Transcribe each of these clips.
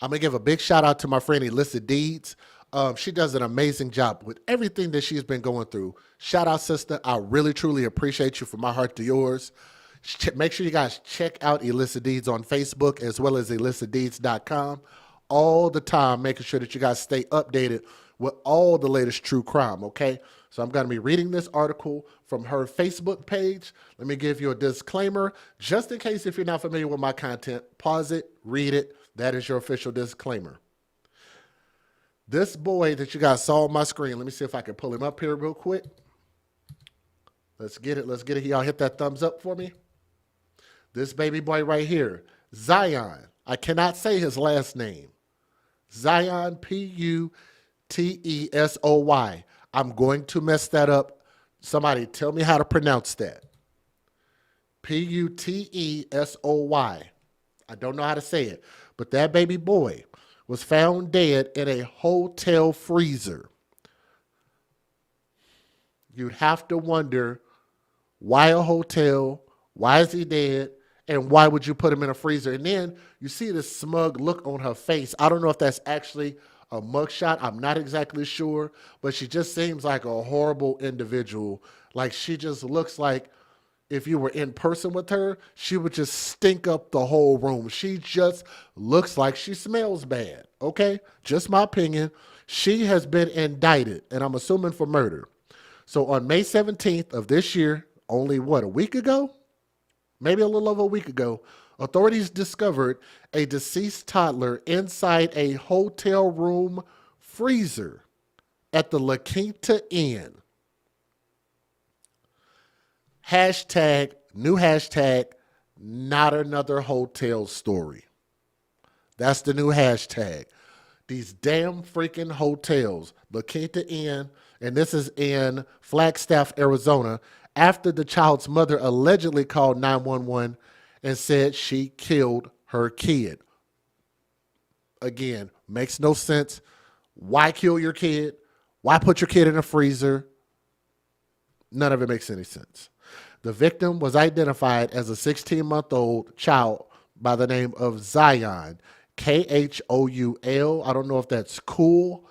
I'm going to give a big shout out to my friend Elissa Deeds. She does an amazing job with everything that she's been going through. Shout out, sister. I really, truly appreciate you from my heart to yours. Make sure you guys check out Elissa Deeds on Facebook as well as elissadeeds.com all the time, making sure that you guys stay updated with all the latest true crime, okay? So I'm going to be reading this article from her Facebook page. Let me give you a disclaimer, just in case if you're not familiar with my content. Pause it, read it. That is your official disclaimer. This boy that you guys saw on my screen, let me see if I can pull him up here real quick. Let's get it. Let's get it. Y'all hit that thumbs up for me. This baby boy right here, Zion. I cannot say his last name. Zion, Putesoy. I'm going to mess that up. Somebody tell me how to pronounce that. Putesoy. I don't know how to say it, but that baby boy was found dead in a hotel freezer. You'd have to wonder, why a hotel? Why is he dead? And why would you put him in a freezer? And then you see this smug look on her face. I don't know if that's actually a mugshot. I'm not exactly sure, but she just seems like a horrible individual. Like, she just looks like if you were in person with her, she would just stink up the whole room. She just looks like she smells bad, okay? Just my opinion. She has been indicted, and I'm assuming for murder. So on May 17th of this year, only what, a week ago? Maybe a little over a week ago, authorities discovered a deceased toddler inside a hotel room freezer at the La Quinta Inn. Hashtag, new hashtag, not another hotel story. That's the new hashtag. These damn freaking hotels, La Quinta Inn, and this is in Flagstaff, Arizona, after the child's mother allegedly called 911 and said she killed her kid. Again, makes no sense. Why kill your kid? Why put your kid in a freezer? None of it makes any sense. The victim was identified as a 16-month-old child by the name of Zion, Khoul. I don't know if that's cool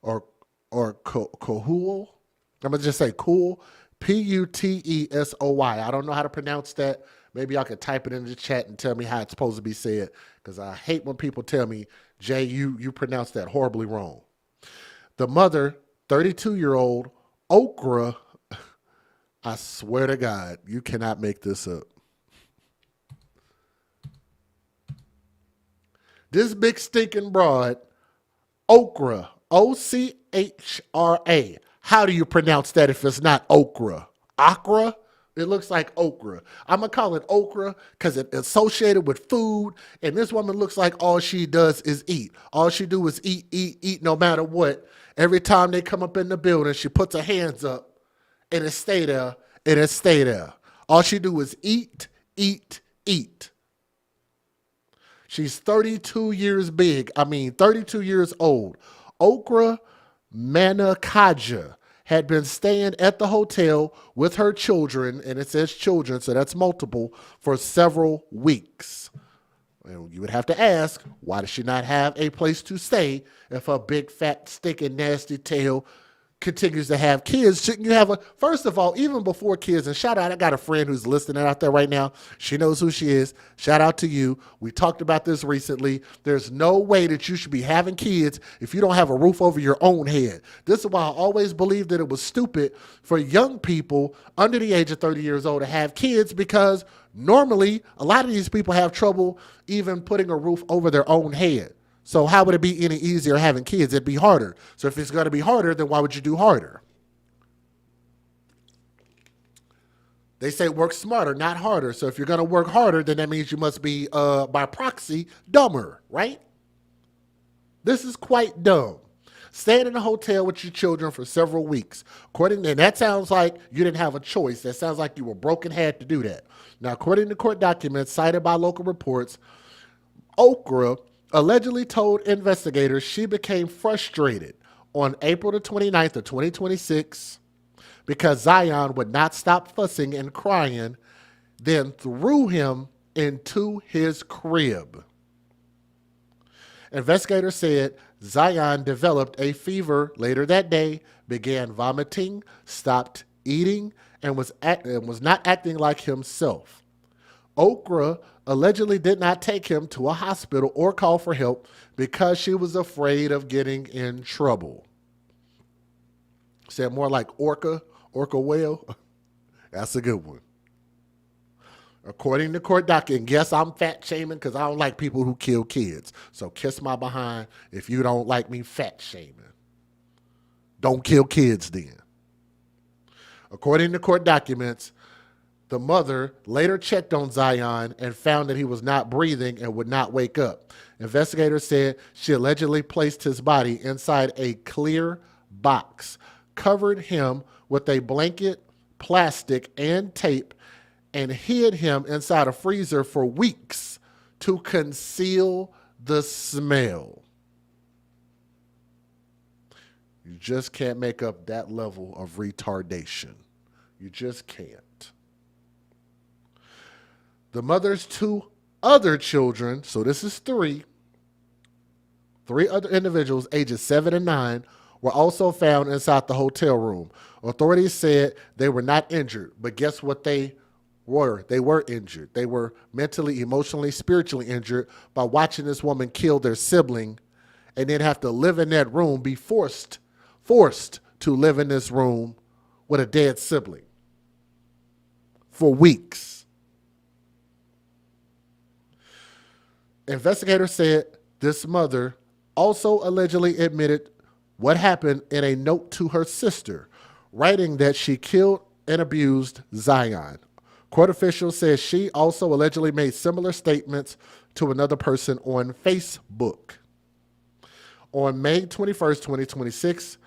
or Kohul. I'm going to just say cool. Putesoy. I don't know how to pronounce that. Maybe y'all could type it in the chat and tell me how it's supposed to be said, because I hate when people tell me, Jay, you pronounced that horribly wrong. The mother, 32-year-old Okra, I swear to God, you cannot make this up. This big stinking broad, Okra, Ochra. How do you pronounce that if it's not okra? Okra? It looks like okra. I'm going to call it okra because it's associated with food. And this woman looks like all she does is eat. All she do is eat no matter what. Every time they come up in the building, she puts her hands up and it stay there and it stay there. All she do is eat. She's 32 years 32 years old. Okra Manakaja had been staying at the hotel with her children, and it says children, so that's multiple, for several weeks. And you would have to ask, why does she not have a place to stay if her big, fat, stinking, nasty tail continues to have kids? Shouldn't you have first of all, even before kids, and shout out, I got a friend who's listening out there right now. She knows who she is. Shout out to you. We talked about this recently. There's no way that you should be having kids if you don't have a roof over your own head. This is why I always believed that it was stupid for young people under the age of 30 years old to have kids, because normally a lot of these people have trouble even putting a roof over their own head. So how would it be any easier having kids? It'd be harder. So if it's going to be harder, then why would you do harder? They say work smarter, not harder. So if you're going to work harder, then that means you must be, by proxy, dumber, right? This is quite dumb. Staying in a hotel with your children for several weeks. And that sounds like you didn't have a choice. That sounds like you were broken had to do that. Now, according to court documents cited by local reports, Okra allegedly told investigators she became frustrated on April the 29th of 2026 because Zion would not stop fussing and crying, then threw him into his crib. Investigators said Zion developed a fever later that day, began vomiting, stopped eating, and was not acting like himself. Okra allegedly did not take him to a hospital or call for help because she was afraid of getting in trouble. Said more like orca whale. That's a good one. According to court docket, and yes, I'm fat shaming because I don't like people who kill kids. So kiss my behind if you don't like me fat shaming. Don't kill kids then. According to court documents, the mother later checked on Zion and found that he was not breathing and would not wake up. Investigators said she allegedly placed his body inside a clear box, covered him with a blanket, plastic, and tape, and hid him inside a freezer for weeks to conceal the smell. You just can't make up that level of retardation. You just can't. The mother's two other children, so this is three other individuals, ages 7 and 9, were also found inside the hotel room. Authorities said they were not injured, but guess what they were? They were injured. They were mentally, emotionally, spiritually injured by watching this woman kill their sibling and then have to live in that room, be forced to live in this room with a dead sibling for weeks. Investigators said this mother also allegedly admitted what happened in a note to her sister, writing that she killed and abused Zion. Court officials said she also allegedly made similar statements to another person on Facebook. On May 21st, 2026,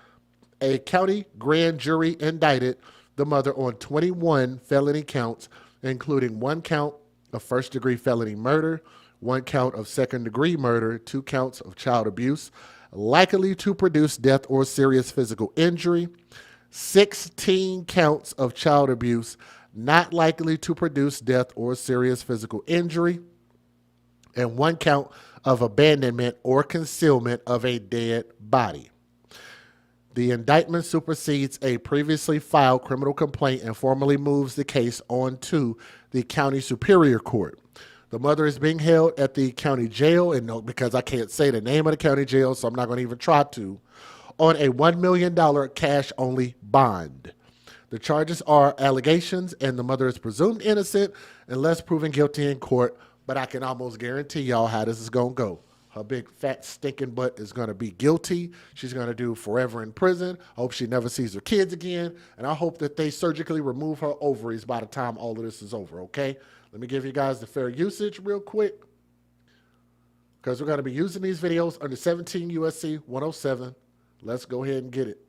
a county grand jury indicted the mother on 21 felony counts, including 1 count of first-degree felony murder, 1 count of second-degree murder, 2 counts of child abuse, likely to produce death or serious physical injury, 16 counts of child abuse, not likely to produce death or serious physical injury, and 1 count of abandonment or concealment of a dead body. The indictment supersedes a previously filed criminal complaint and formally moves the case on to the county superior court. The mother is being held at the county jail, and because I can't say the name of the county jail, so I'm not going to even try to, on a $1 million cash-only bond. The charges are allegations, and the mother is presumed innocent unless proven guilty in court, but I can almost guarantee y'all how this is going to go. Her big, fat, stinking butt is going to be guilty. She's going to do forever in prison. I hope she never sees her kids again, and I hope that they surgically remove her ovaries by the time all of this is over, okay? Let me give you guys the fair usage real quick, because we're going to be using these videos under 17 U.S.C. 107. Let's go ahead and get it.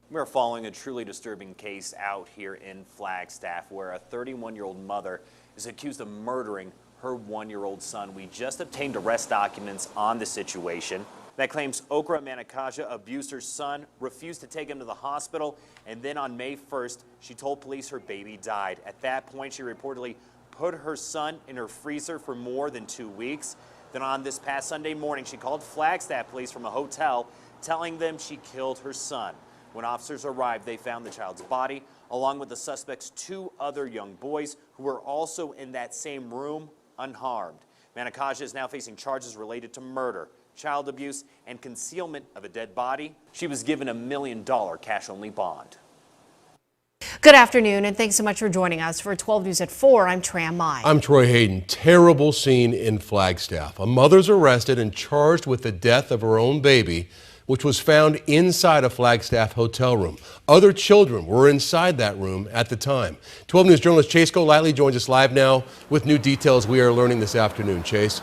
We're following a truly disturbing case out here in Flagstaff, where a 31-year-old mother is accused of murdering her 1-year-old son. We just obtained arrest documents on the situation that claims Okra Manakaja abused her son, refused to take him to the hospital, and then on May 1st, she told police her baby died. At that point, she reportedly put her son in her freezer for more than 2 weeks. Then on this past Sunday morning, she called Flagstaff police from a hotel, telling them she killed her son. When officers arrived, they found the child's body, along with the suspect's 2 other young boys who were also in that same room, unharmed. Manakaja is now facing charges related to murder, child abuse, and concealment of a dead body. She was given a $1 million cash-only bond. Good afternoon, and thanks so much for joining us. For 12 News at 4, I'm Tram Mai. I'm Troy Hayden. Terrible scene in Flagstaff. A mother's arrested and charged with the death of her own baby, which was found inside a Flagstaff hotel room. Other children were inside that room at the time. 12 News journalist Chase Golightly joins us live now with new details we are learning this afternoon. Chase.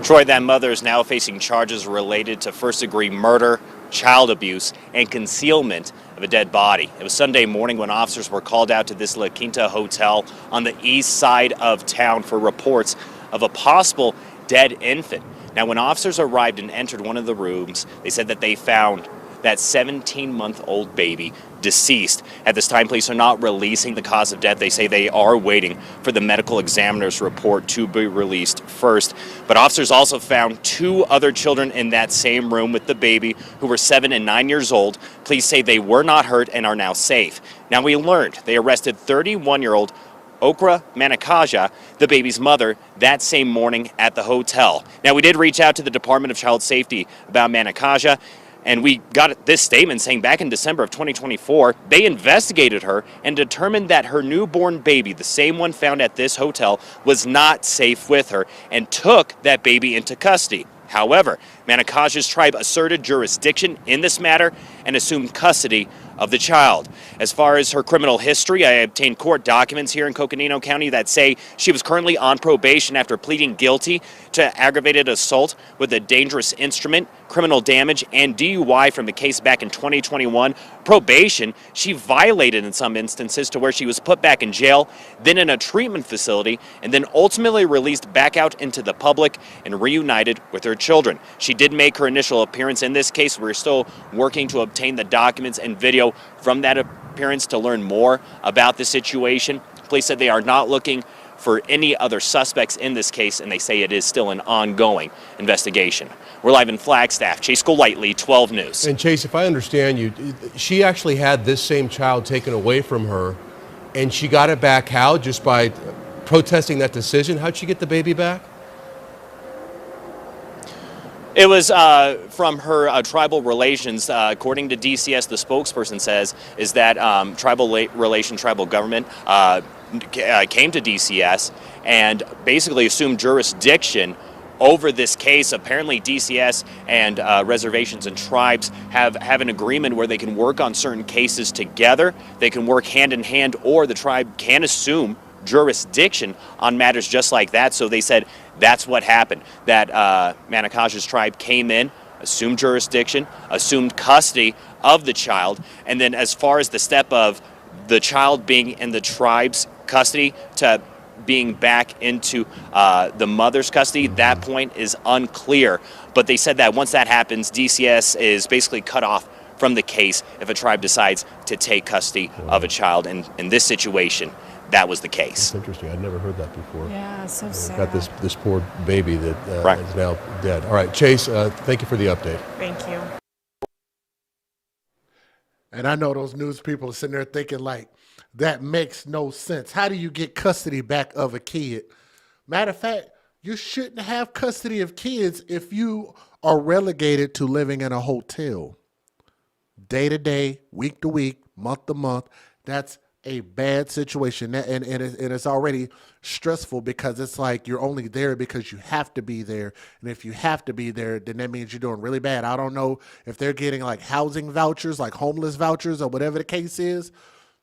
Troy, that mother is now facing charges related to first-degree murder, child abuse, and concealment of a dead body. It was Sunday morning when officers were called out to this La Quinta hotel on the east side of town for reports of a possible dead infant. Now, when officers arrived and entered one of the rooms, they said that they found that 17-month-old baby deceased. At this time, police are not releasing the cause of death. They say they are waiting for the medical examiner's report to be released first. But officers also found 2 other children in that same room with the baby who were 7 and 9 years old. Police say they were not hurt and are now safe. Now, we learned they arrested 31-year-old Okra Manakaja, the baby's mother, that same morning at the hotel. Now, we did reach out to the Department of Child Safety about Manakaja, and we got this statement saying back in December of 2024, they investigated her and determined that her newborn baby, the same one found at this hotel, was not safe with her and took that baby into custody. However, Manakaja's tribe asserted jurisdiction in this matter and assumed custody of the child. As far as her criminal history, I obtained court documents here in Coconino County that say she was currently on probation after pleading guilty to aggravated assault with a dangerous instrument, criminal damage, and DUI from the case back in 2021. Probation, she violated in some instances to where she was put back in jail, then in a treatment facility, and then ultimately released back out into the public and reunited with her children. She did make her initial appearance in this case. We're still working to obtain the documents and video from that appearance to learn more about the situation. Police said they are not looking for any other suspects in this case, and they say it is still an ongoing investigation. We're live in Flagstaff. Chase Golightly, 12 News. And Chase, if I understand you, she actually had this same child taken away from her, and she got it back how? Just by protesting that decision? How'd she get the baby back? It was from her tribal relations. According to DCS, the spokesperson says is that tribal government came to DCS and basically assumed jurisdiction over this case. Apparently DCS and reservations and tribes have an agreement where they can work on certain cases together. They can work hand in hand, or the tribe can assume jurisdiction on matters just like that. So they said that's what happened, that Manakaja's tribe came in, assumed jurisdiction, assumed custody of the child, and then as far as the step of the child being in the tribe's custody to being back into the mother's custody, that point is unclear. But they said that once that happens, DCS is basically cut off from the case if a tribe decides to take custody of a child. And in this situation, that was the case. That's interesting. I'd never heard that before. Yeah, so sad. Got this poor baby that is now dead. All right, Chase, thank you for the update. Thank you. And I know those news people are sitting there thinking like, that makes no sense. How do you get custody back of a kid? Matter of fact, you shouldn't have custody of kids if you are relegated to living in a hotel. Day to day, week to week, month to month. That's a bad situation. And it's already stressful because it's like you're only there because you have to be there. And if you have to be there, then that means you're doing really bad. I don't know if they're getting like housing vouchers, like homeless vouchers or whatever the case is.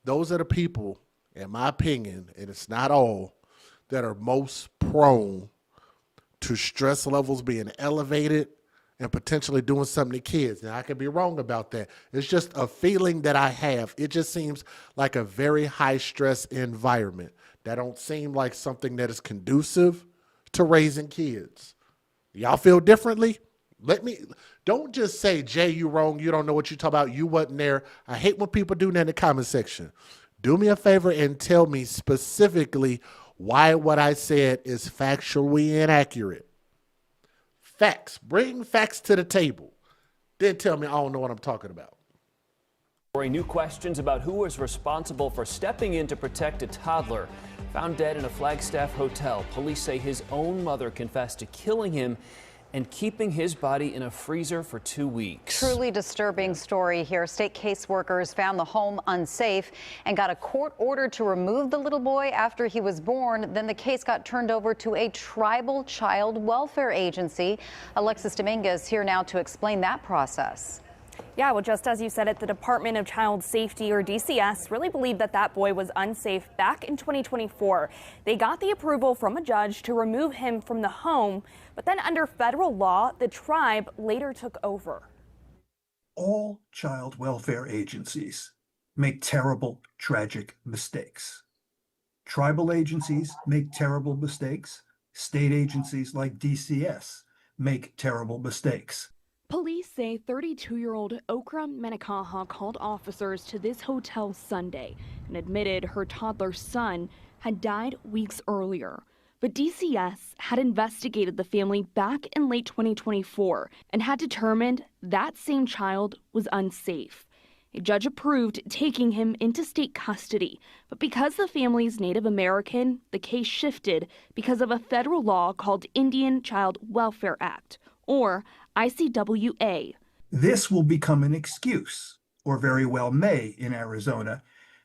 Those are the people, in my opinion, and it's not all, that are most prone to stress levels being elevated and potentially doing something to kids. Now, I could be wrong about that. It's just a feeling that I have. It just seems like a very high stress environment. That don't seem like something that is conducive to raising kids. Y'all feel differently? Don't just say, Jay, you wrong. You don't know what you're talking about. You wasn't there. I hate when people do that in the comment section. Do me a favor and tell me specifically why what I said is factually inaccurate. Facts. Bring facts to the table. Then tell me I don't know what I'm talking about. New questions about who was responsible for stepping in to protect a toddler found dead in a Flagstaff hotel. Police say his own mother confessed to killing him and keeping his body in a freezer for 2 weeks. Truly disturbing story here. State caseworkers found the home unsafe and got a court order to remove the little boy after he was born. Then the case got turned over to a tribal child welfare agency. Alexis Dominguez here now to explain that process. Yeah, well, just as you said it, the Department of Child Safety, or DCS, really believed that that boy was unsafe back in 2024. They got the approval from a judge to remove him from the home, but then under federal law, the tribe later took over. All child welfare agencies make terrible, tragic mistakes. Tribal agencies make terrible mistakes. State agencies like DCS make terrible mistakes. Police say 32-year-old Okra Menikaha called officers to this hotel Sunday and admitted her toddler son had died weeks earlier. But DCS had investigated the family back in late 2024 and had determined that same child was unsafe. A judge approved taking him into state custody, but because the family's Native American, the case shifted because of a federal law called Indian Child Welfare Act, or ICWA. This will become an excuse, or very well may in Arizona,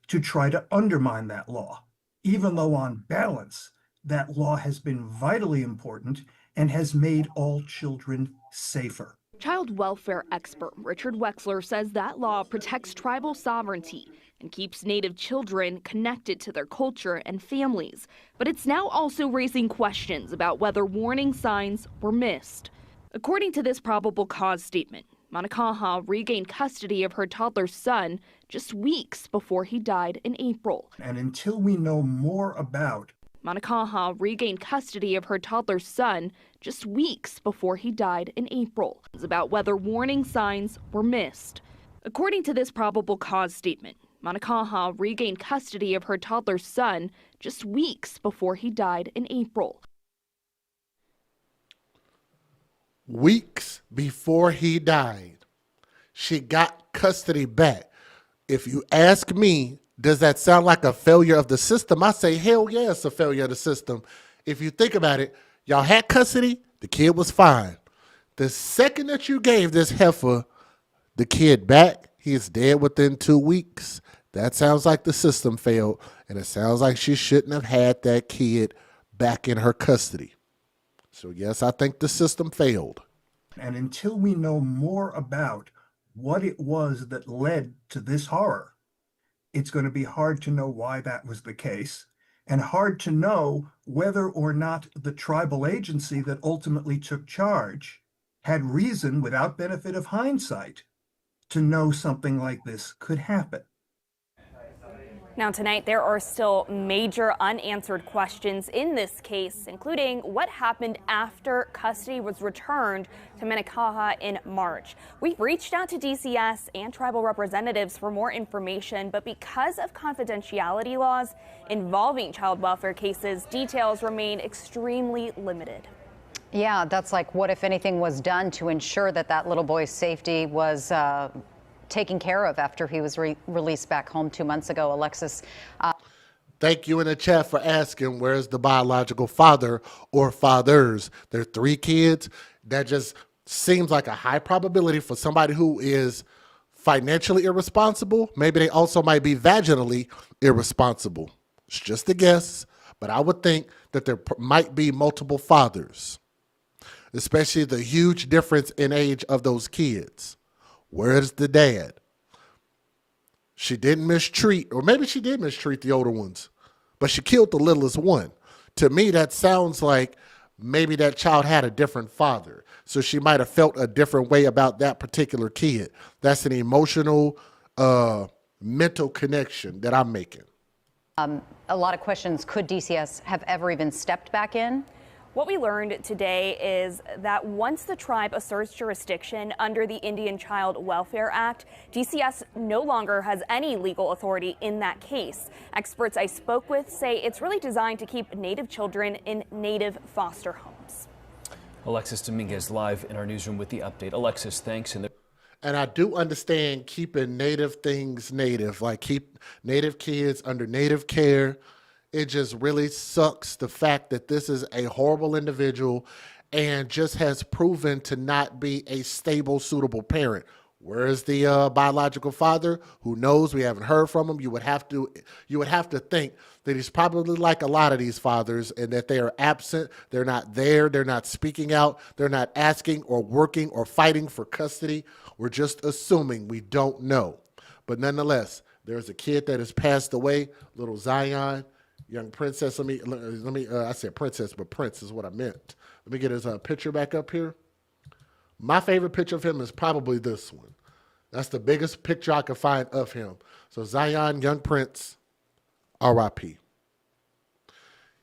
to try to undermine that law, even though on balance, that law has been vitally important and has made all children safer. Child welfare expert Richard Wexler says that law protects tribal sovereignty and keeps Native children connected to their culture and families. But it's now also raising questions about whether warning signs were missed. According to this probable cause statement, Menikaha regained custody of her toddler son just weeks before he died in April. And until we know more about Menikaha regained custody of her toddler son just weeks before he died in April. It's about whether warning signs were missed. According to this probable cause statement, Menikaha regained custody of her toddler son just weeks before he died in April. Weeks before he died, she got custody back. If you ask me, does that sound like a failure of the system? I say, hell yeah, it's a failure of the system. If you think about it, y'all had custody, the kid was fine. The second that you gave this heifer the kid back, he is dead within 2 weeks. That sounds like the system failed, and it sounds like she shouldn't have had that kid back in her custody. So yes, I think the system failed. And until we know more about what it was that led to this horror, it's going to be hard to know why that was the case, and hard to know whether or not the tribal agency that ultimately took charge had reason, without benefit of hindsight, to know something like this could happen. Now tonight, there are still major unanswered questions in this case, including what happened after custody was returned to Menikaha in March. We've reached out to DCS and tribal representatives for more information, but because of confidentiality laws involving child welfare cases, details remain extremely limited. Yeah, that's like what, if anything, was done to ensure that that little boy's safety was taken care of after he was released back home 2 months ago. Alexis. Thank you in the chat for asking where's the biological father or fathers. There are 3 kids. That just seems like a high probability for somebody who is financially irresponsible. Maybe they also might be vaginally irresponsible. It's just a guess, but I would think that there might be multiple fathers, especially the huge difference in age of those kids. Where's the dad? She didn't mistreat, or maybe she did mistreat the older ones, but she killed the littlest one. To me, that sounds like maybe that child had a different father. So she might have felt a different way about that particular kid. That's an emotional, mental connection that I'm making. A lot of questions. Could DCS have ever even stepped back in? What we learned today is that once the tribe asserts jurisdiction under the Indian Child Welfare Act, DCS no longer has any legal authority in that case. Experts I spoke with say it's really designed to keep Native children in Native foster homes. Alexis Dominguez live in our newsroom with the update. Alexis, thanks. And I do understand keeping Native things Native, like keep Native kids under Native care. It just really sucks the fact that this is a horrible individual and just has proven to not be a stable, suitable parent. Where's the biological father? Who knows? We haven't heard from him. You would have to think that he's probably like a lot of these fathers and that they are absent. They're not there. They're not speaking out. They're not asking or working or fighting for custody. We're just assuming. We don't know. But nonetheless, there's a kid that has passed away, little Zion. Young princess, let me. I said princess, but prince is what I meant. Let me get his picture back up here. My favorite picture of him is probably this one. That's the biggest picture I could find of him. So Zion, young prince, R.I.P.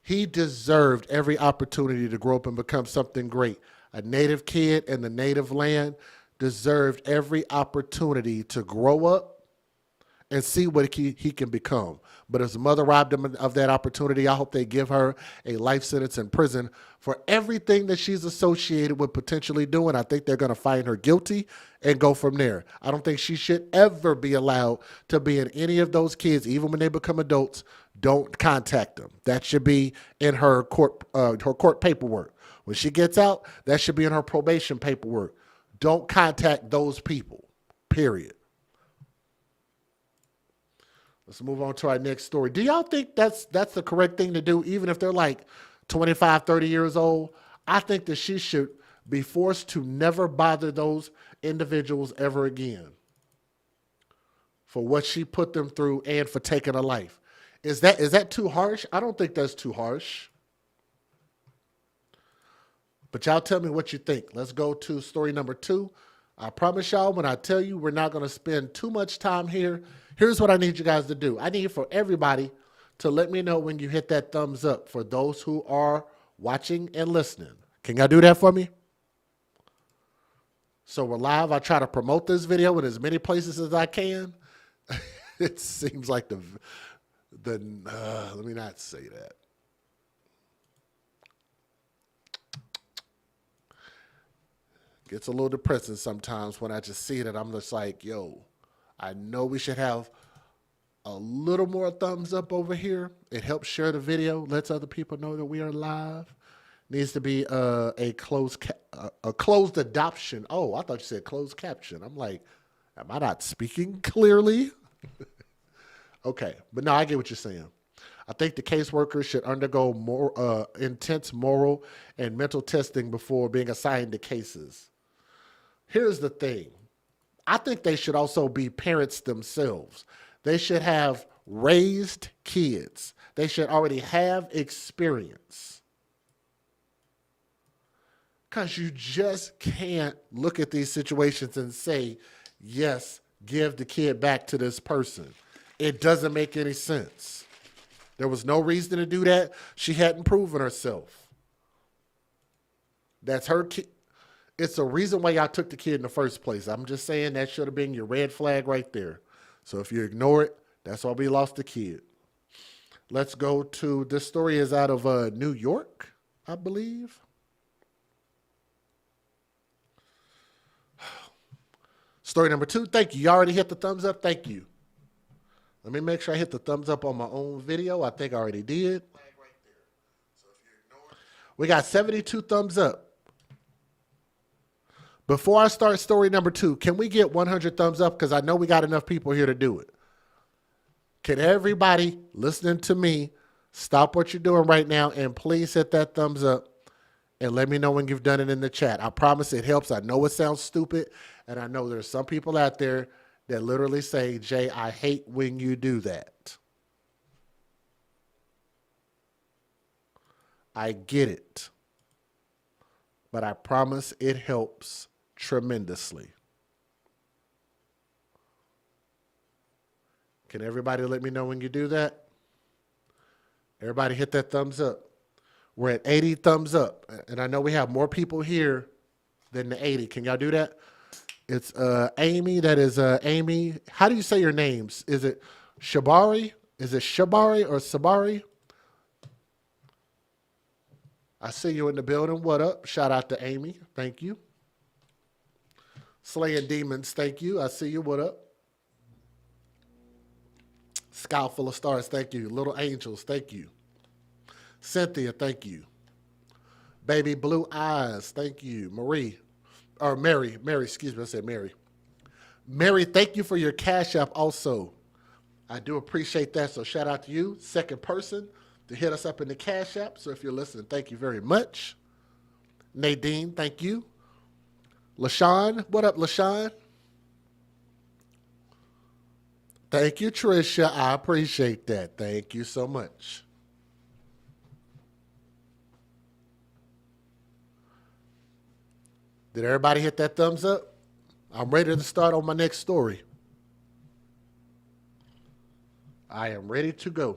He deserved every opportunity to grow up and become something great. A Native kid in the Native land. deserved every opportunity to grow up and see what he can become. But his mother robbed him of that opportunity. I hope they give her a life sentence in prison for everything that she's associated with potentially doing. I think they're going to find her guilty and go from there. I don't think she should ever be allowed to be in any of those kids, even when they become adults. Don't contact them. That should be in her court paperwork. When she gets out, that should be in her probation paperwork. Don't contact those people, period. Let's move on to our next story. Do y'all think that's the correct thing to do, even if they're like 25, 30 years old? I think that she should be forced to never bother those individuals ever again for what she put them through and for taking a life. Is that too harsh? I don't think that's too harsh. But y'all tell me what you think. Let's go to story number 2. I promise y'all, when I tell you we're not going to spend too much time here, here's what I need you guys to do. I need for everybody to let me know when you hit that thumbs up for those who are watching and listening. Can y'all do that for me? So we're live. I try to promote this video in as many places as I can. It seems like let me not say that. Gets a little depressing sometimes when I just see it. I'm just like, yo, I know we should have a little more thumbs up over here. It helps share the video, lets other people know that we are live. Needs to be a closed adoption. Oh, I thought you said closed caption. I'm like, am I not speaking clearly? Okay, but no, I get what you're saying. I think the caseworkers should undergo more intense moral and mental testing before being assigned to cases. Here's the thing. I think they should also be parents themselves. They should have raised kids. They should already have experience. Because you just can't look at these situations and say, yes, give the kid back to this person. It doesn't make any sense. There was no reason to do that. She hadn't proven herself. That's her kid. It's a reason why y'all took the kid in the first place. I'm just saying that should have been your red flag right there. So if you ignore it, that's why we lost the kid. Let's go to, this story is out of New York, I believe. Story number 2. Thank you. You already hit the thumbs up. Thank you. Let me make sure I hit the thumbs up on my own video. I think I already did. We got 72 thumbs up. Before I start story number 2, can we get 100 thumbs up? Because I know we got enough people here to do it. Can everybody listening to me stop what you're doing right now and please hit that thumbs up and let me know when you've done it in the chat. I promise it helps. I know it sounds stupid, and I know there's some people out there that literally say, Jay, I hate when you do that. I get it. But I promise it helps tremendously. Can everybody let me know when you do that? Everybody hit that thumbs up. We're at 80 thumbs up. And I know we have more people here than the 80. Can y'all do that? It's Amy. That is Amy. How do you say your names? Is it Shabari? Is it Shabari or Sabari? I see you in the building. What up? Shout out to Amy. Thank you. Slaying Demons. Thank you. I see you. What up? Sky Full of Stars. Thank you. Little Angels. Thank you. Cynthia. Thank you. Baby Blue Eyes. Thank you. Mary, excuse me. I said Mary. Mary, thank you for your Cash App also. I do appreciate that. So shout out to you. Second person to hit us up in the Cash App. So if you're listening, thank you very much. Nadine, thank you. LaShawn, what up, LaShawn? Thank you, Tricia. I appreciate that. Thank you so much. Did everybody hit that thumbs up? I'm ready to start on my next story. I am ready to go.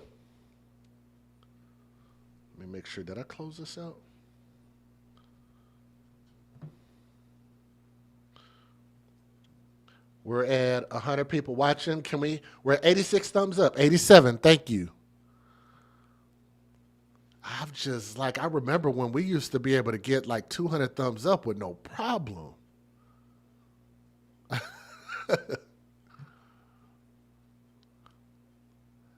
Let me make sure that I close this out. We're at 100 people watching. We're at 86 thumbs up. 87, thank you. I remember when we used to be able to get like 200 thumbs up with no problem.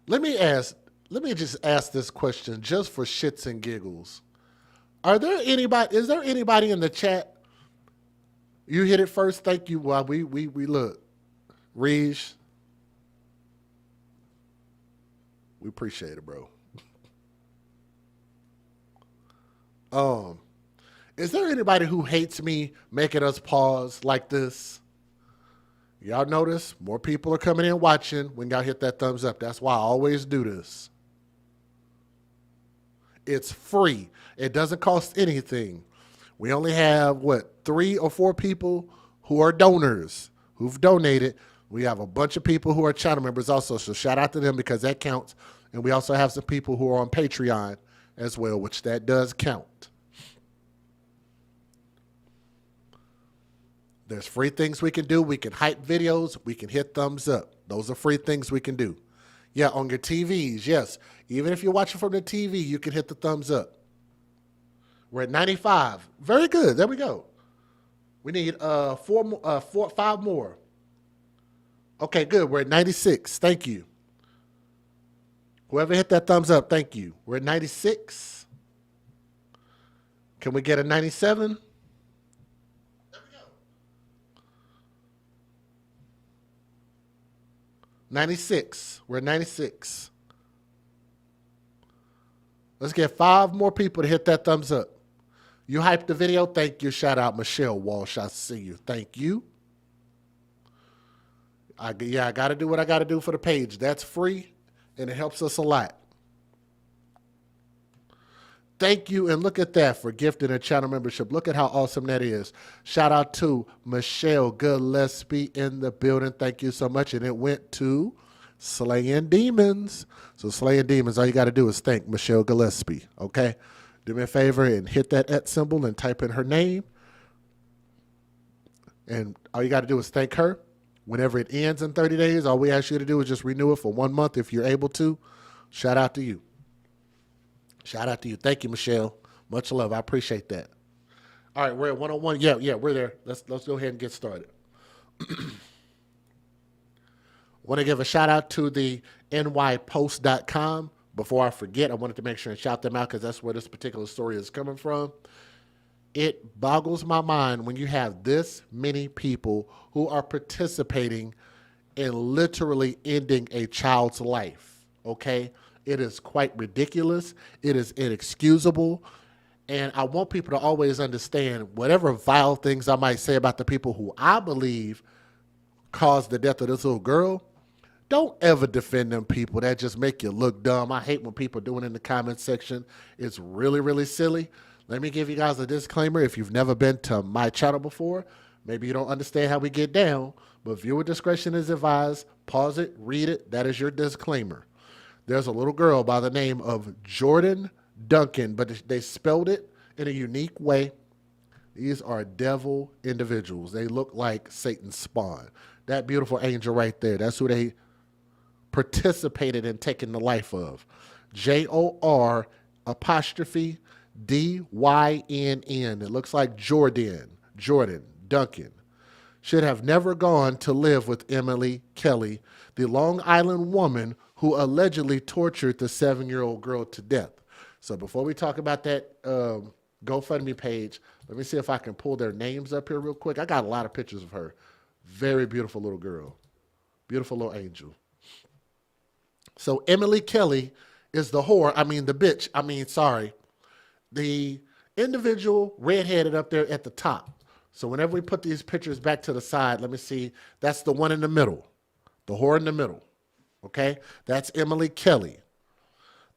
Let me just ask this question just for shits and giggles. Is there anybody in the chat? You hit it first. Thank you. While we look. Reg. We appreciate it, bro. Is there anybody who hates me making us pause like this? Y'all notice more people are coming in watching when y'all hit that thumbs up. That's why I always do this. It's free. It doesn't cost anything. We only have, 3 or 4 people who are donors, who've donated. We have a bunch of people who are channel members also, so shout out to them because that counts. And we also have some people who are on Patreon as well, which that does count. There's free things we can do. We can hype videos. We can hit thumbs up. Those are free things we can do. Yeah, on your TVs, yes. Even if you're watching from the TV, you can hit the thumbs up. We're at 95. Very good. There we go. We need 5 more. Okay, good. We're at 96. Thank you. Whoever hit that thumbs up, thank you. We're at 96. Can we get a 97? 96. We're at 96. Let's get 5 more people to hit that thumbs up. You hyped the video. Thank you. Shout out Michelle Walsh. I see you. Thank you. I got to do what I got to do for the page. That's free, and it helps us a lot. Thank you, and look at that for gifting a channel membership. Look at how awesome that is. Shout out to Michelle Gillespie in the building. Thank you so much, and it went to Slaying Demons. So Slaying Demons, all you got to do is thank Michelle Gillespie, okay? Do me a favor and hit that @ symbol and type in her name. And all you got to do is thank her. Whenever it ends in 30 days, all we ask you to do is just renew it for 1 month if you're able to. Shout out to you. Shout out to you. Thank you, Michelle. Much love. I appreciate that. All right, we're at 101. Yeah, we're there. Let's go ahead and get started. Want to give a shout out to the nypost.com. Before I forget, I wanted to make sure and shout them out because that's where this particular story is coming from. It boggles my mind when you have this many people who are participating in literally ending a child's life, okay? It is quite ridiculous. It is inexcusable. And I want people to always understand whatever vile things I might say about the people who I believe caused the death of this little girl, don't ever defend them people. That just make you look dumb. I hate when people do it in the comment section. It's really, really silly. Let me give you guys a disclaimer. If you've never been to my channel before, maybe you don't understand how we get down, but viewer discretion is advised. Pause it, read it. That is your disclaimer. There's a little girl by the name of Jor'Dynn Duncan, but they spelled it in a unique way. These are devil individuals. They look like Satan's spawn. That beautiful angel right there, that's who they participated in taking the life of. JOR'. DYNN. It looks like Jor'Dynn Duncan should have never gone to live with Emily Kelly, the Long Island woman who allegedly tortured the 7-year-old girl to death. So before we talk about that GoFundMe page, let me see if I can pull their names up here real quick. I got a lot of pictures of her. Very beautiful little girl. Beautiful little angel. So Emily Kelly is the the individual redheaded up there at the top. So whenever we put these pictures back to the side, let me see. That's the one in the middle. The whore in the middle. Okay? That's Emily Kelly,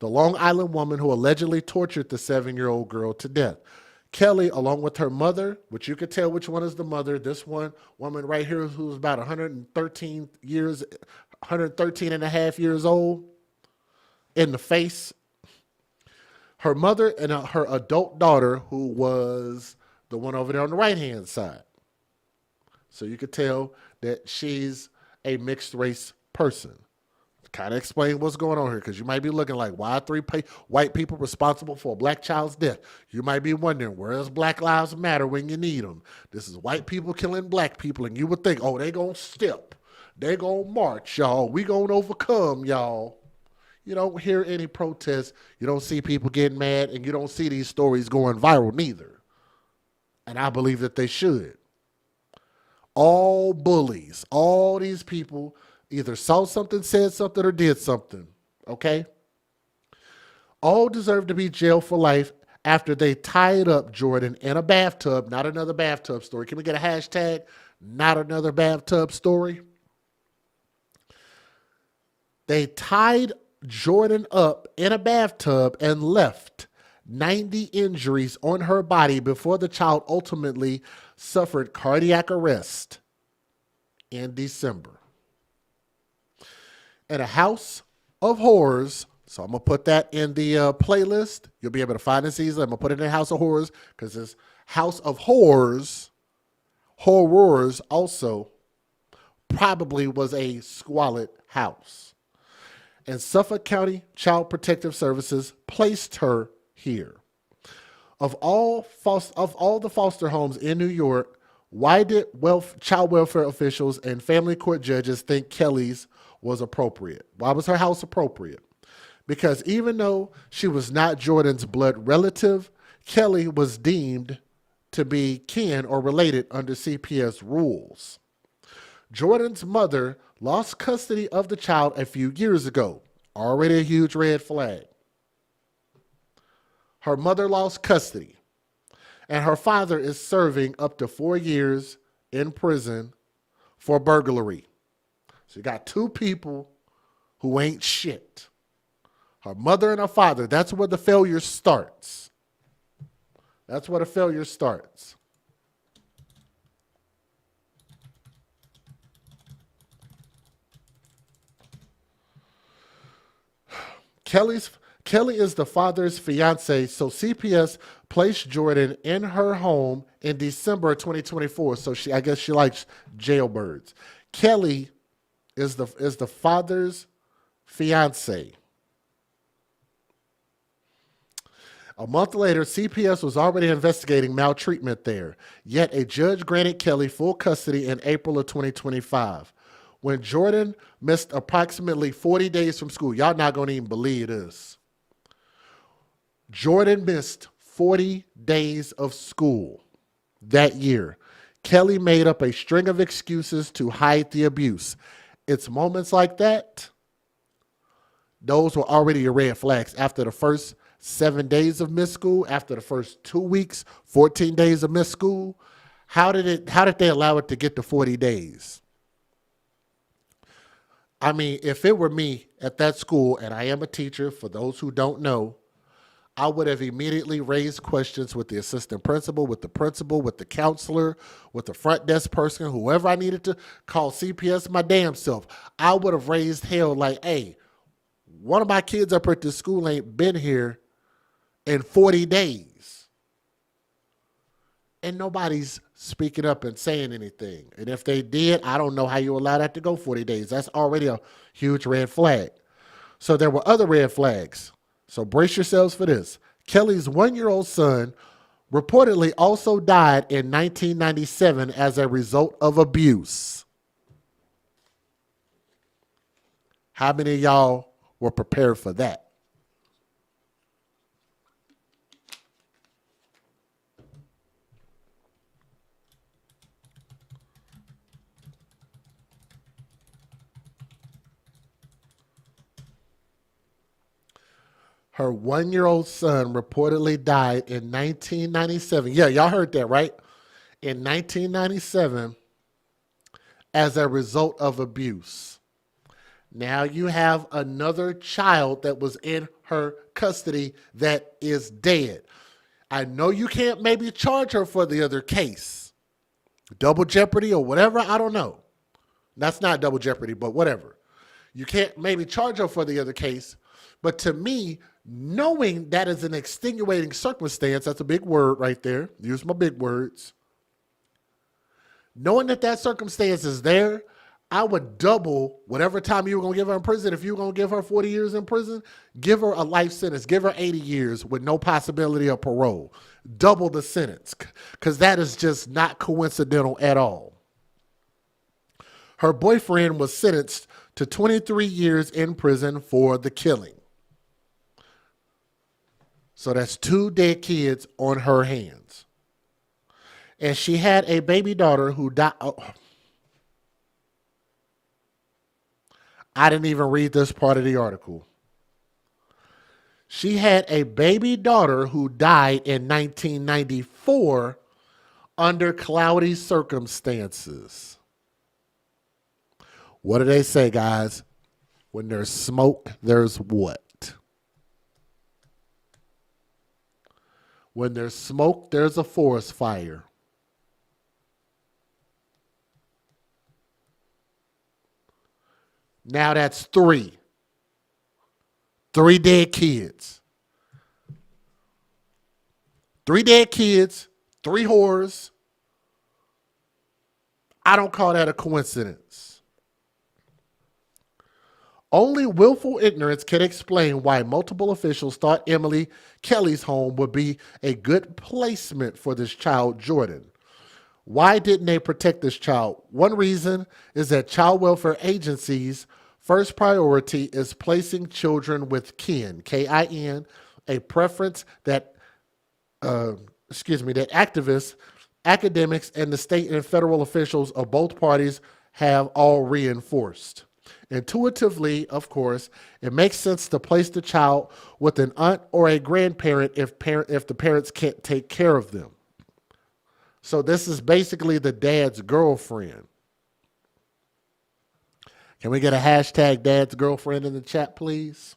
the Long Island woman who allegedly tortured the 7-year-old girl to death. Kelly, along with her mother, which you could tell which one is the mother, this one woman right here who's about 113 and a half years old in the face. Her mother and her adult daughter, who was the one over there on the right-hand side. So you could tell that she's a mixed race person. Kind of explain what's going on here, because you might be looking like, why are three white people responsible for a black child's death? You might be wondering, where's Black Lives Matter when you need them? This is white people killing black people, and you would think, oh, they gonna step. They gonna march, y'all. We gonna overcome, y'all. You don't hear any protests. You don't see people getting mad, and you don't see these stories going viral neither. And I believe that they should. All bullies, all these people either saw something, said something, or did something, okay? All deserve to be jailed for life after they tied up Jor'Dynn in a bathtub. Not another bathtub story. Can we get a hashtag? Not another bathtub story. They tied Jor'Dynn up in a bathtub and left 90 injuries on her body before the child ultimately suffered cardiac arrest in December. In a house of horrors, so I'm going to put that in the playlist. You'll be able to find this easily. I'm going to put it in House of Horrors, because this House of Horrors also probably was a squalid house. And Suffolk County Child Protective Services placed her here. Of all the foster homes in New York, why did child welfare officials and family court judges think Kelly's was appropriate? Why was her house appropriate? Because even though she was not Jor'Dynn's blood relative, Kelly was deemed to be kin or related under CPS rules. Jor'Dynn's mother lost custody of the child a few years ago. Already a huge red flag. Her mother lost custody, and her father is serving up to 4 years in prison for burglary. So you got two people who ain't shit. Her mother and her father. That's where the failure starts. That's where the failure starts. Kelly is the father's fiance, so CPS placed Jor'Dynn in her home in December 2024. So I guess she likes jailbirds. Kelly is the father's fiance. A month later, CPS was already investigating maltreatment there. Yet a judge granted Kelly full custody in April of 2025. When Jor'Dynn missed approximately 40 days from school, y'all not going to even believe this. Jor'Dynn missed 40 days of school that year. Kelly made up a string of excuses to hide the abuse. It's moments like that. Those were already your red flags. After the first 7 days of missed school, after the first 2 weeks, 14 days of missed school, how did they allow it to get to 40 days? I mean, if it were me at that school, and I am a teacher, for those who don't know, I would have immediately raised questions with the assistant principal, with the counselor, with the front desk person, whoever I needed to call CPS my damn self. I would have raised hell like, hey, one of my kids up at this school ain't been here in 40 days. And nobody's speaking up and saying anything. And if they did, I don't know how you allow that to go 40 days. That's already a huge red flag. So there were other red flags. So brace yourselves for this. Kelly's 1-year-old son reportedly also died in 1997 as a result of abuse. How many of y'all were prepared for that? Her 1-year-old son reportedly died in 1997. Yeah, y'all heard that, right? In 1997 as a result of abuse. Now you have another child that was in her custody that is dead. I know you can't maybe charge her for the other case. Double jeopardy or whatever, I don't know. That's not double jeopardy, but whatever. You can't maybe charge her for the other case. But to me, knowing that is an extenuating circumstance, that's a big word right there. Use my big words. Knowing that that circumstance is there, I would double whatever time you were going to give her in prison. If you were going to give her 40 years in prison, give her a life sentence. Give her 80 years with no possibility of parole. Double the sentence, because that is just not coincidental at all. Her boyfriend was sentenced to 23 years in prison for the killing. So that's 2 dead kids on her hands. And she had a baby daughter who died. Oh. I didn't even read this part of the article. She had a baby daughter who died in 1994 under cloudy circumstances. What do they say, guys? When there's smoke, there's what? When there's smoke, there's a forest fire. Now that's 3. 3 dead kids. 3 dead kids, 3 whores. I don't call that a coincidence. Only willful ignorance can explain why multiple officials thought Emily Kelly's home would be a good placement for this child, Jor'Dynn. Why didn't they protect this child? One reason is that child welfare agencies' first priority is placing children with kin, K-I-N, a preference that, that activists, academics, and the state and federal officials of both parties have all reinforced. Intuitively, of course, it makes sense to place the child with an aunt or a grandparent if the parents can't take care of them. So this is basically the dad's girlfriend. Can we get a hashtag dad's girlfriend in the chat, please?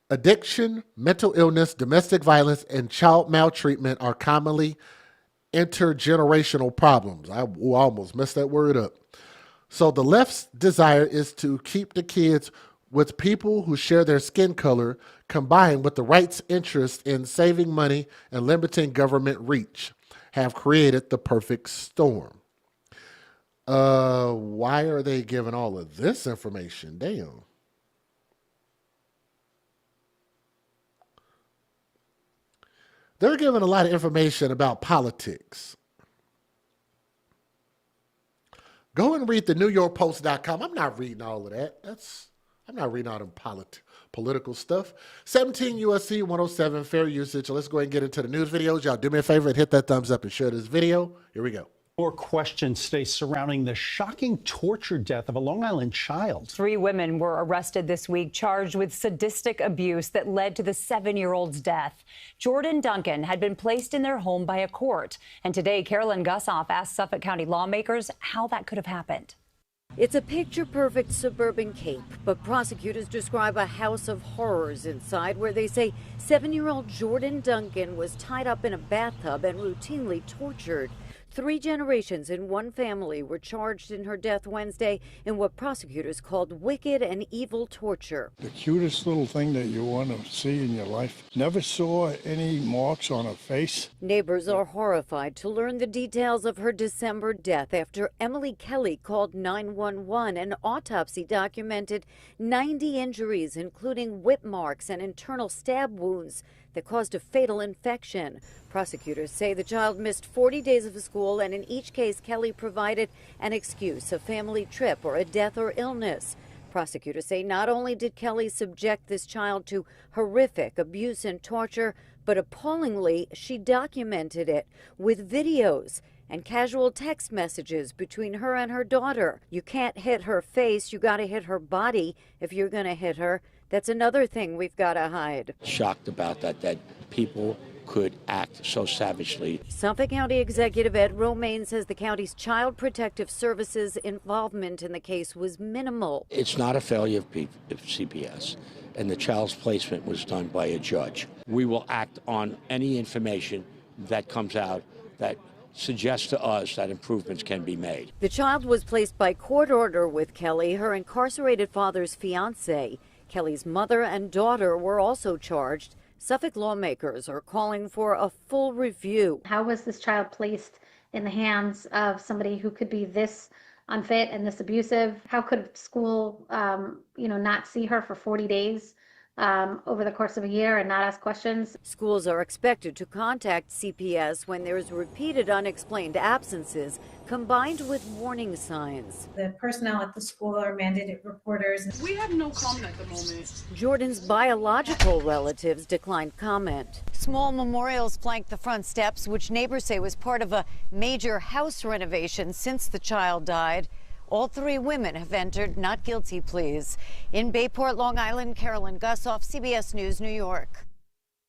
Addiction, mental illness, domestic violence, and child maltreatment are commonly intergenerational problems. I almost messed that word up. So the left's desire is to keep the kids with people who share their skin color, combined with the right's interest in saving money and limiting government reach, have created the perfect storm. Why are they giving all of this information? Damn. They're giving a lot of information about politics. Go and read the NewYorkPost.com. I'm not reading all of that. I'm not reading all the political stuff. 17 USC 107, fair usage. Let's go ahead and get into the news videos. Y'all do me a favor and hit that thumbs up and share this video. Here we go. More questions stay surrounding the shocking torture death of a Long Island child. 3 women were arrested this week, charged with sadistic abuse that led to the 7-year-old's death. Jor'Dynn Duncan had been placed in their home by a court. And today, Carolyn Gussoff asked Suffolk County lawmakers how that could have happened. It's a picture-perfect suburban Cape, but prosecutors describe a house of horrors inside where they say 7-year-old Jor'Dynn Duncan was tied up in a bathtub and routinely tortured. 3 generations in one family were charged in her death Wednesday in what prosecutors called wicked and evil torture. The cutest little thing that you want to see in your life. Never saw any marks on her face. Neighbors are horrified to learn the details of her December death after Emily Kelly called 911. An autopsy documented 90 injuries, including whip marks and internal stab wounds that caused a fatal infection. Prosecutors say the child missed 40 days of school, and in each case, Kelly provided an excuse, a family trip, or a death or illness. Prosecutors say not only did Kelly subject this child to horrific abuse and torture, but appallingly, she documented it with videos and casual text messages between her and her daughter. You can't hit her face, you gotta hit her body if you're gonna hit her. That's another thing we've gotta hide. Shocked about that people could act so savagely. Suffolk County Executive Ed Romaine says the county's Child Protective Services involvement in the case was minimal. It's not a failure of CPS, and the child's placement was done by a judge. We will act on any information that comes out that suggests to us that improvements can be made. The child was placed by court order with Kelly, her incarcerated father's fiance. Kelly's mother and daughter were also charged. Suffolk lawmakers are calling for a full review. How was this child placed in the hands of somebody who could be this unfit and this abusive? How could school, not see her for 40 days over the course of a year and not ask questions? Schools are expected to contact CPS when there is repeated unexplained absences combined with warning signs. The personnel at the school are mandated reporters. We have no comment at the moment. Jor'Dynn's biological relatives declined comment. Small memorials flank the front steps, which neighbors say was part of a major house renovation since the child died. All three women have entered not guilty pleas. In Bayport, Long Island, Carolyn Gussoff, CBS News, New York.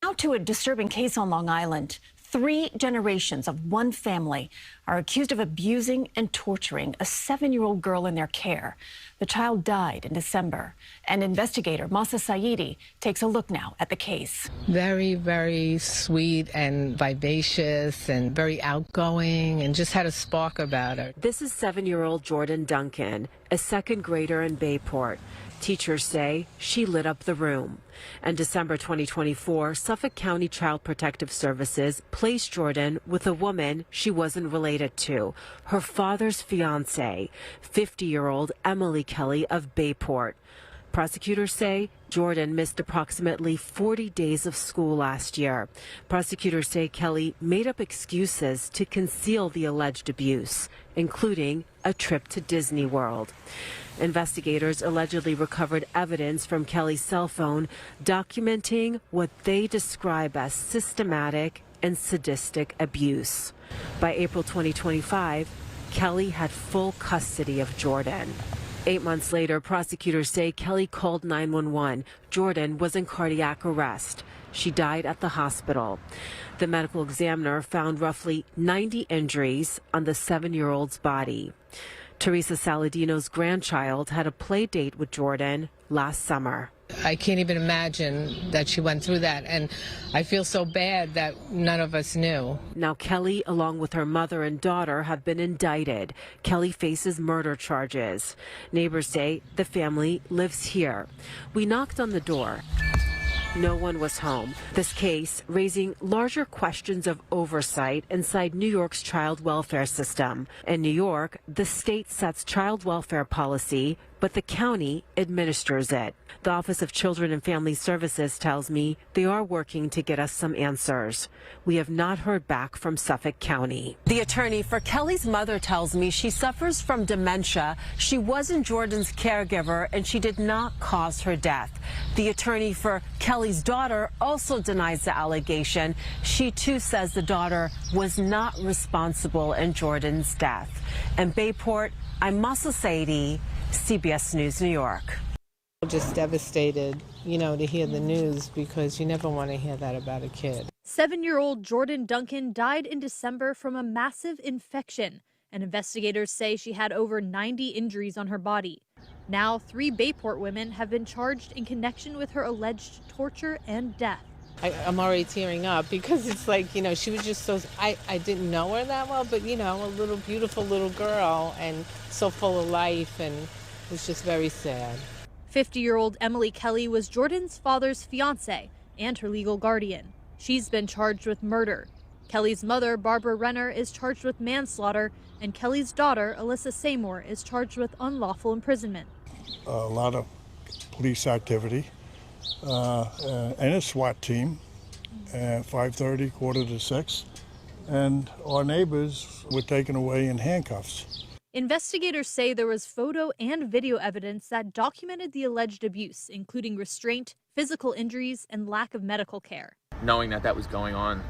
Now to a disturbing case on Long Island. 3 generations of one family are accused of abusing and torturing a 7-year-old girl in their care. The child died in December, and investigator Masa Saidi takes a look now at the case. Very, very sweet and vivacious and very outgoing and just had a spark about her. This is 7-year-old Jor'Dynn Duncan, a second grader in Bayport. Teachers say she lit up the room. In December 2024, Suffolk County Child Protective Services placed Jor'Dynn with a woman she wasn't related to, her father's fiancée, 50-year-old Emily Kelly of Bayport. Prosecutors say Jor'Dynn missed approximately 40 days of school last year. Prosecutors say Kelly made up excuses to conceal the alleged abuse, including a trip to Disney World. Investigators allegedly recovered evidence from Kelly's cell phone documenting what they describe as systematic and sadistic abuse. By April 2025, Kelly had full custody of Jor'Dynn. 8 months later, prosecutors say Kelly called 911. Jor'Dynn was in cardiac arrest. She died at the hospital. The medical examiner found roughly 90 injuries on the 7-year-old's body. Teresa Saladino's grandchild had a play date with Jor'Dynn last summer. I can't even imagine that she went through that, and I feel so bad that none of us knew. Now Kelly, along with her mother and daughter, have been indicted. Kelly faces murder charges. Neighbors say the family lives here. We knocked on the door. No one was home. This case raising larger questions of oversight inside New York's child welfare system. In New York, the state sets child welfare policy, but the county administers it. The Office of Children and Family Services tells me they are working to get us some answers. We have not heard back from Suffolk County. The attorney for Kelly's mother tells me she suffers from dementia. She wasn't Jor'Dynn's caregiver, and she did not cause her death. The attorney for Kelly's daughter also denies the allegation. She too says the daughter was not responsible in Jor'Dynn's death. In Bayport, I'm Masa Saidi, CBS News, New York. Just devastated, to hear the news, because you never want to hear that about a kid. 7-year-old Jor'Dynn Duncan died in December from a massive infection, and investigators say she had over 90 injuries on her body. Now, 3 Bayport women have been charged in connection with her alleged torture and death. I'm already tearing up because it's like, she was just so, I didn't know her that well, but, a little beautiful little girl and so full of life, and it was just very sad. 50-year-old Emily Kelly was Jor'Dynn's father's fiancée and her legal guardian. She's been charged with murder. Kelly's mother, Barbara Renner, is charged with manslaughter, and Kelly's daughter, Alyssa Seymour, is charged with unlawful imprisonment. A lot of police activity and a SWAT team at 5:30, 5:45, and our neighbors were taken away in handcuffs. Investigators say there was photo and video evidence that documented the alleged abuse, including restraint, physical injuries, and lack of medical care. Knowing that was going on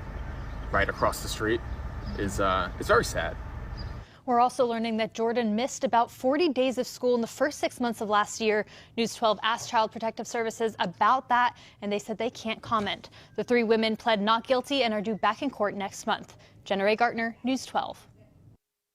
right across the street is it's very sad. We're also learning that Jor'Dynn missed about 40 days of school in the first 6 months of last year. News 12 asked Child Protective Services about that, and they said they can't comment. The 3 women pled not guilty and are due back in court next month. Jenna Ray Gartner, News 12.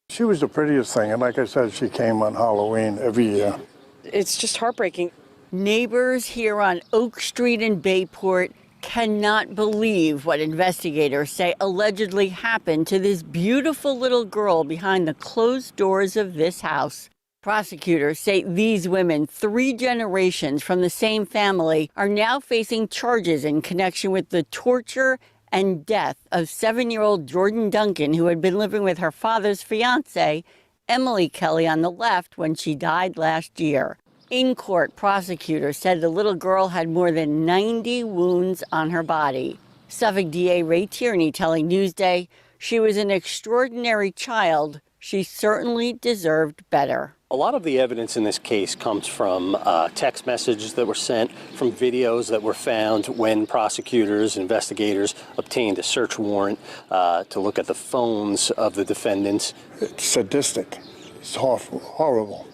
She was the prettiest thing, and like I said, she came on Halloween every year. It's just heartbreaking. Neighbors here on Oak Street in Bayport cannot believe what investigators say allegedly happened to this beautiful little girl behind the closed doors of this house. Prosecutors say these women, 3 generations from the same family, are now facing charges in connection with the torture and death of 7-year-old Jor'Dynn Duncan, who had been living with her father's fiancée, Emily Kelly, on the left when she died last year. In court, prosecutors said the little girl had more than 90 wounds on her body. Suffolk DA Ray Tierney telling Newsday, she was an extraordinary child. She certainly deserved better. A lot of the evidence in this case comes from text messages that were sent, from videos that were found when prosecutors, investigators obtained a search warrant to look at the phones of the defendants. It's sadistic. It's horrible.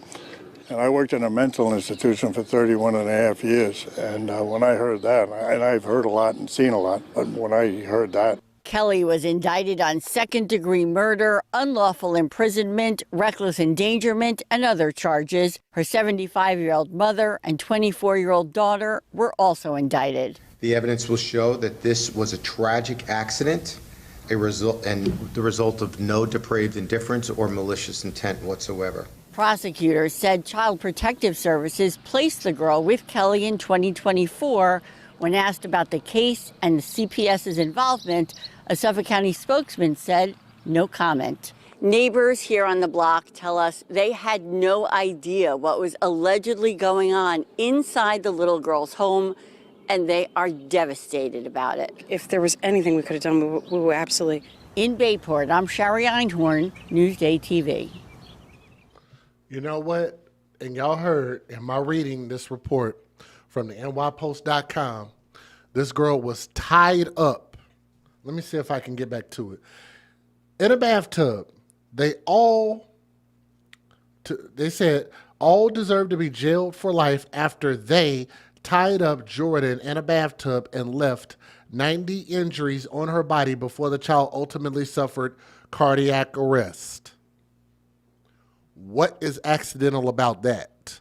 And I worked in a mental institution for 31 and a half years. And when I heard that, and I've heard a lot and seen a lot, but when I heard that, Kelly was indicted on second-degree murder, unlawful imprisonment, reckless endangerment, and other charges. Her 75-year-old mother and 24-year-old daughter were also indicted. The evidence will show that this was a tragic accident, the result of no depraved indifference or malicious intent whatsoever. Prosecutors said Child Protective Services placed the girl with Kelly in 2024. When asked about the case and the CPS's involvement, a Suffolk County spokesman said no comment. Neighbors here on the block tell us they had no idea what was allegedly going on inside the little girl's home, and they are devastated about it. If there was anything we could have done, we were absolutely. In Bayport, I'm Shari Einhorn, Newsday TV. You know what? And y'all heard in my reading this report from the nypost.com, this girl was tied up. Let me see if I can get back to it. In a bathtub. They said all deserve to be jailed for life after they tied up Jor'Dynn in a bathtub and left 90 injuries on her body before the child ultimately suffered cardiac arrest. What is accidental about that?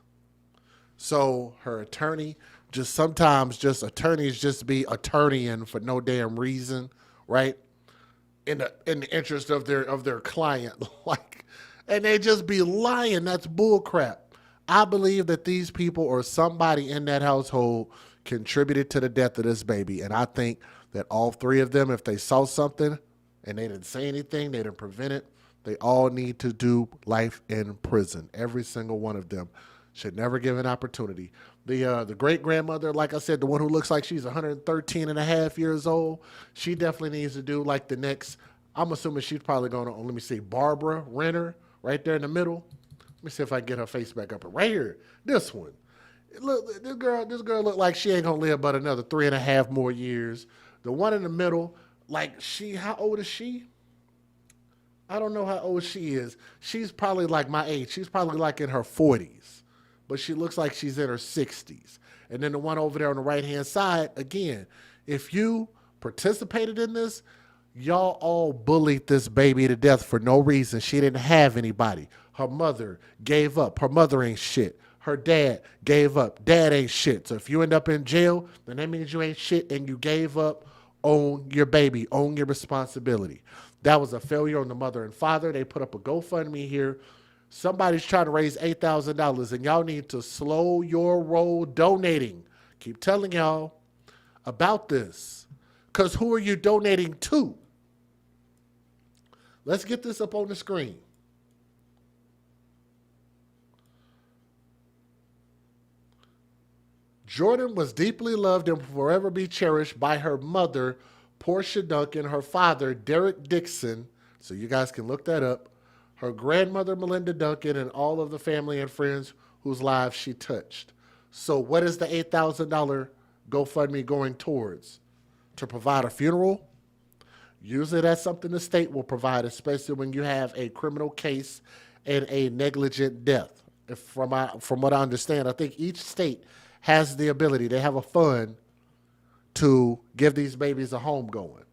So her attorney, attorneys just be attorneying for no damn reason, right? In the interest of their client, and they just be lying. That's bull crap. I believe that these people or somebody in that household contributed to the death of this baby, and I think that all three of them, if they saw something and they didn't say anything, they didn't prevent it, they all need to do life in prison. Every single one of them should never give an opportunity. The great-grandmother, like I said, the one who looks like she's 113 and a half years old, she definitely needs to do like the next, I'm assuming she's probably going to, let me see, Barbara Renner, right there in the middle. Let me see if I can get her face back up. Right here, this one. Look, this girl look like she ain't going to live but another 3.5 more years. The one in the middle, how old is she? I don't know how old she is. She's probably like my age. She's probably like in her 40s. But she looks like she's in her 60s. And then the one over there on the right-hand side, again, if you participated in this, y'all all bullied this baby to death for no reason. She didn't have anybody. Her mother gave up. Her mother ain't shit. Her dad gave up. Dad ain't shit. So if you end up in jail, then that means you ain't shit and you gave up. Own your baby. Own your responsibility. That was a failure on the mother and father. They put up a GoFundMe here. Somebody's trying to raise $8,000, and y'all need to slow your roll donating. Keep telling y'all about this, because who are you donating to? Let's get this up on the screen. Jor'Dynn was deeply loved and will forever be cherished by her mother, Portia Duncan, her father, Derek Dixon, so you guys can look that up, her grandmother, Melinda Duncan, and all of the family and friends whose lives she touched. So what is the $8,000 GoFundMe going towards? To provide a funeral? Usually that's something the state will provide, especially when you have a criminal case and a negligent death. From what I understand, I think each state has the ability. They have a fund to give these babies a home going.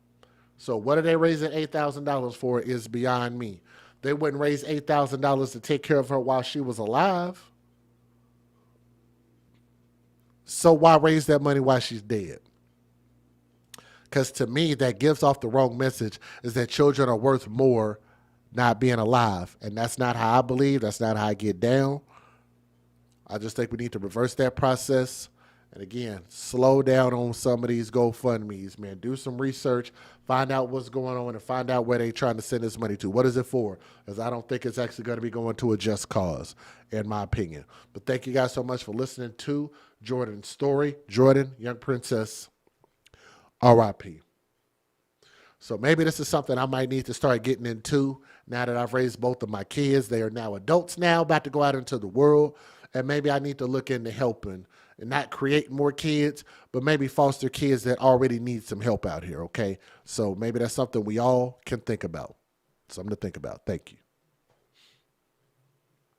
So what are they raising $8,000 for is beyond me. They wouldn't raise $8,000 to take care of her while she was alive. So why raise that money while she's dead? Because to me, that gives off the wrong message, is that children are worth more not being alive. And that's not how I believe. That's not how I get down. I just think we need to reverse that process And again, slow down on some of these GoFundMes, man. Do some research, find out what's going on, and find out where they're trying to send this money to. What is it for? Because I don't think it's actually going to be going to a just cause, in my opinion. But thank you guys so much for listening to Jor'Dynn's story. Jor'Dynn, young princess, R.I.P. So maybe this is something I might need to start getting into now that I've raised both of my kids. They are now adults now, about to go out into the world. And maybe I need to look into helping and not create more kids, but maybe foster kids that already need some help out here, okay? So maybe that's something we all can think about. Something to think about. Thank you.